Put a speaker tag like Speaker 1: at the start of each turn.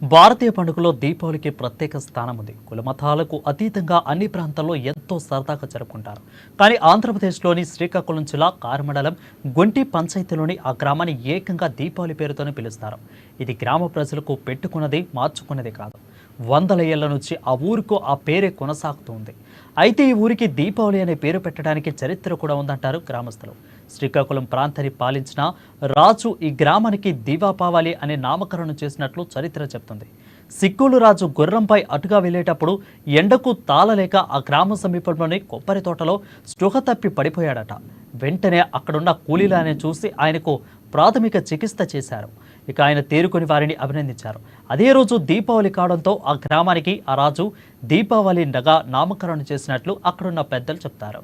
Speaker 1: భారతీయ పండుగలో దీపావళికి ప్రత్యేక స్థానం ఉంది. కులమతాలకు అతీతంగా అన్ని ప్రాంతాల్లో ఎంతో సరదాగా జరుపుకుంటారు. కానీ ఆంధ్రప్రదేశ్లోని శ్రీకాకుళం జిల్లా కారమండలం గొంటి పంచాయతీలోని ఆ గ్రామాన్ని ఏకంగా దీపావళి పేరుతోనే పిలుస్తారు. ఇది గ్రామ ప్రజలకు పెట్టుకున్నది మార్చుకున్నది కాదు. వందల ఏళ్ల నుంచి ఆ ఊరుకు ఆ పేరే కొనసాగుతుంది. అయితే ఈ ఊరికి దీపావళి అనే పేరు పెట్టడానికి చరిత్ర కూడా ఉందంటారు గ్రామస్తులు. శ్రీకాకుళం ప్రాంతాన్ని పాలించిన రాజు ఈ గ్రామానికి దీపావళి అనే నామకరణం చేసినట్లు చరిత్ర చెప్తుంది. సిక్కులు రాజు గుర్రంపై అటుగా వెళ్ళేటప్పుడు ఎండకు తాళలేక ఆ గ్రామ సమీపంలోని కొబ్బరి తోటలో స్పృహ తప్పి పడిపోయాడట. వెంటనే అక్కడున్న కూలీలానే చూసి ఆయనకు ప్రాథమిక చికిత్స చేశారు. ఇక ఆయన తేరుకొని వారిని అభినందించారు. అదే రోజు దీపావళి కావడంతో ఆ గ్రామానికి ఆ రాజు దీపావళి నగా నామకరణం చేసినట్లు అక్కడున్న పెద్దలు చెప్తారు.